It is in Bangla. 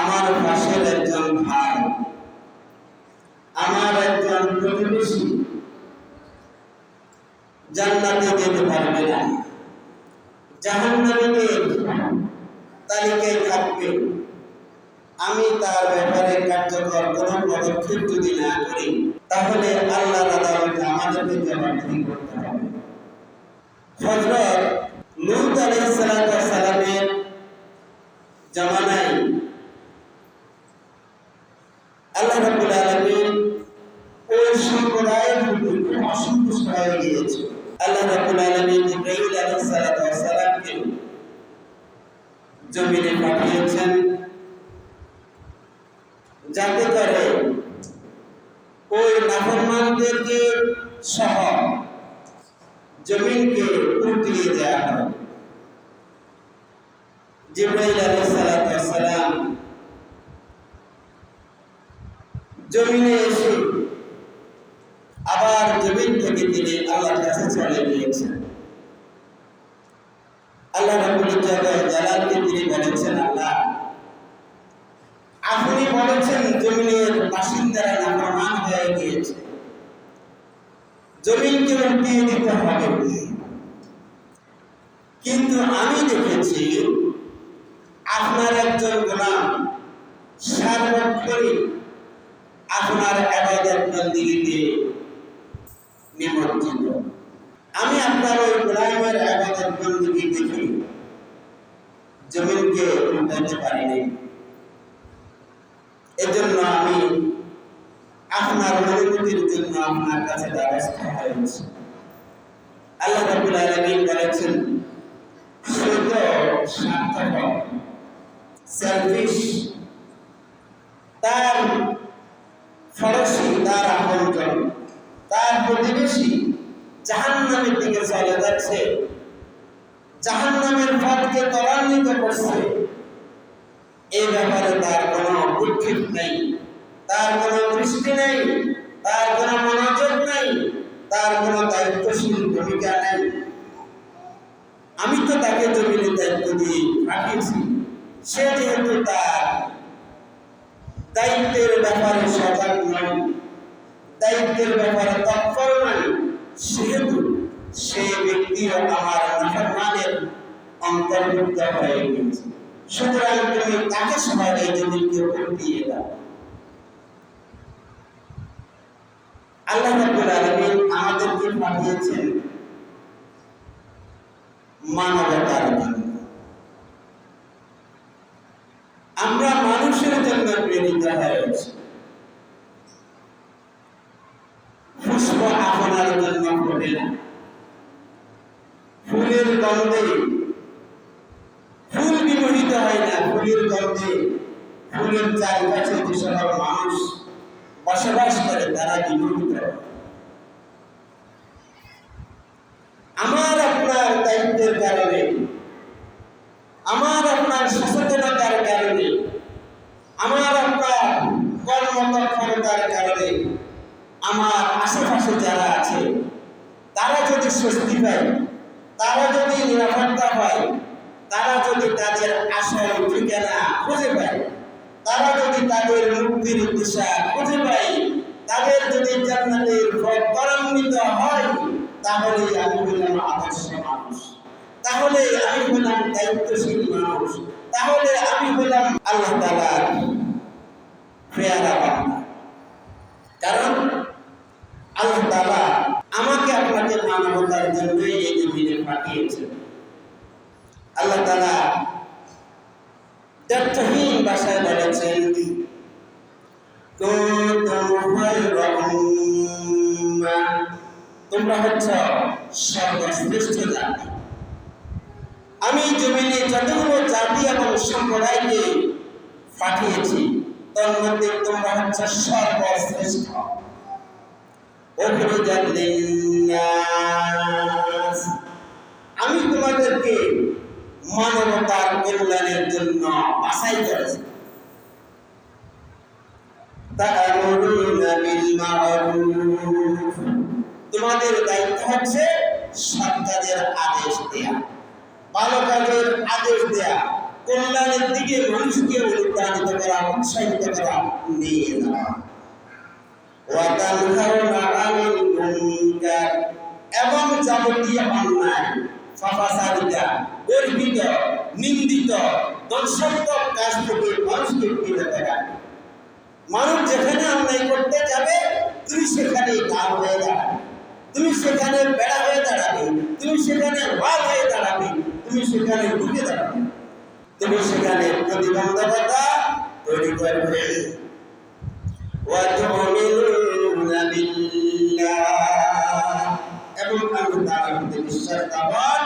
আমার পাশের একজন ভাই, আমার একজন প্রতিবেশী জান্নাতে যেতে পারবে না, জাহান্নামীদের তালিকায় থাকবে, আমি তার ব্যাপারে কার্যকর কোনো পদক্ষেপ যদি না করি, তাহলে আল্লাহর আদালতে আমাদেরকে জবাবদিহি করতে হবে। হযরত লূত আলাইহিস সালামের জামানায় আল্লাহ রাব্বুল আলামিন ওই সম্প্রদায়ের প্রতি খুব অসন্তুষ্ট হয়ে গিয়েছে। আল্লাহ রাব্বুল আলামিন জিবরাইল আলাইহিস সালামকে জমিনে পাঠিয়েছেন যাতে করে ওই নাফরমানদেরকে সহ জমিনকে উল্টিয়ে দেওয়া হয়। জিবরাইল আলাইহিস সালাম জমিনে এসে আবার জমিন থেকে তিনি আল্লাহর কাছে চলে গিয়েছেন। আল্লাহ রাব্বুল জালালকে তিনি বলেছেন, আল্লাহ আপনি বলেছেন জমিনের বাসিন্দারা নাফরমান হয়ে গিয়েছে, জমিনকে উল্টিয়ে দিতে হবে, কিন্তু আমি দেখেছি আপনার একজন গোলাম সার্বক্ষণিক আপনার ইবাদত বন্দেগীতে নিমজ্জিত। আমি আপনার ওই গোলামের ইবাদত বন্দেগী দেখে জমিনকে উল্টাতে পারিনি, এজন্য আমি আপনার অনুমতির জন্য আপনার কাছে দ্বারস্থ হয়েছি। আল্লাহ রাব্বুল আলামিন বলেছেন, সে তো স্বার্থপর, সেলফিশ, তার ফরসি, তার আপনজন, তার প্রতিবেশী জাহান্নামের দিকে চলে যাচ্ছে, জাহান্নামের পথকে ত্বরান্বিত করছে, এই ব্যাপারে তার কোনো ভ্রুক্ষেপ নেই, তার কোনো দৃষ্টি নেই, তার কোনো মনোযোগ নেই, তার কোনো দায়িত্বশীল ভূমিকা নেই। আমি তো তাকে জমিনে দায়িত্ব দিয়ে পাঠিয়েছি, সে যেহেতু তার দায়িত্বের ব্যাপারে সজাগ নয়, দায়িত্বের ব্যাপারে তৎপর নয়, সেহেতু সে ব্যক্তিও আমার নাফরমানের অন্তর্ভুক্ত হয়ে গেছে। সুতরাং তুমি তাকে সহজে জমিনকে উল্টিয়ে দাও। আল্লাহ রাব্বুল আলামিন আমাদেরকে পাঠিয়েছেন মানবতার জন্য। আমরা মানুষের জন্য প্রেরিত হয়েছি। পুষ্প আপনার জন্য ফোটে না, ফুলের গন্ধে ফুল বিমোহিত হয় না, ফুলের গন্ধে ফুলের চারপাশে যে সকল মানুষ বসবাস করে তারা বিমোহিত হয়। আমার আপনার দায়িত্বের কারণে, আমার আপনার সচেতনতার কারণে, আমার আপনার কর্মতৎপরতার কারণে আমার আশেপাশে যারা আছে তারা যদি স্বস্তি পায়, তারা যদি নিরাপত্তা পায়, তারা যদি তাদের আশয় ঠিকানা খুঁজে পায়, তারা যদি তাদের মুক্তির দিশা খুঁজে পায়, তাদের যদি জান্নাতের পথ ত্বরান্বিত হয়, তাহলে আমি হলাম আদর্শ মানুষ, তাহলে আমি হলাম দায়িত্বশীল মানুষ, তাহলে আমি হলাম আল্লাহ তাআলার পেয়ারা বান্দা। কারণ আল্লাহ তাআলা আমাকে আপনাকে মানবতার জন্য এই জমিনে পাঠিয়েছেন। আল্লাহ তাআলা দ্ব্যর্থহীন ভাষায় বলেছেন, তোমরা হচ্ছ সর্বশ্রেষ্ঠ জাতি। আমি জমিনে যতগুলো জাতি এবং সম্প্রদায়কে পাঠিয়েছি তার মধ্যে তোমরা হচ্ছ সর্বশ্রেষ্ঠ। আমি তোমাদেরকে মানবতার কল্যাণের জন্য বাছাই করেছি। তোমাদের দায়িত্ব হচ্ছে সৎ কাজের আদেশ দেয়া, ভালো কাজের আদেশ দেয়া, কল্যাণের দিকে মানুষকে অনুপ্রাণিত করা, উৎসাহিত করা, নিয়ে যাওয়া। এবং যাবতীয় অন্যায়, ফাফাসারিতা, গর্বিত, নিন্দিত, দর্শাত্মক কাজ থেকে মানুষকে বিরত রাখা। মানুষ যেখানে অন্যায় করতে যাবে, তুমি সেখানে গাল হয়ে দাঁড়াবে, তুমি সেখানে বেড়া হয়ে দাঁড়াবে, তুমি সেখানে ওয়াল হয়ে দাঁড়াবে, তুমি সেখানে ঢুকে দাঁড়াবে, তুমি সেখানে প্রতিবন্ধকতা তৈরি করবে। এবং আমি তার মধ্যে বিশ্বাস স্থাপন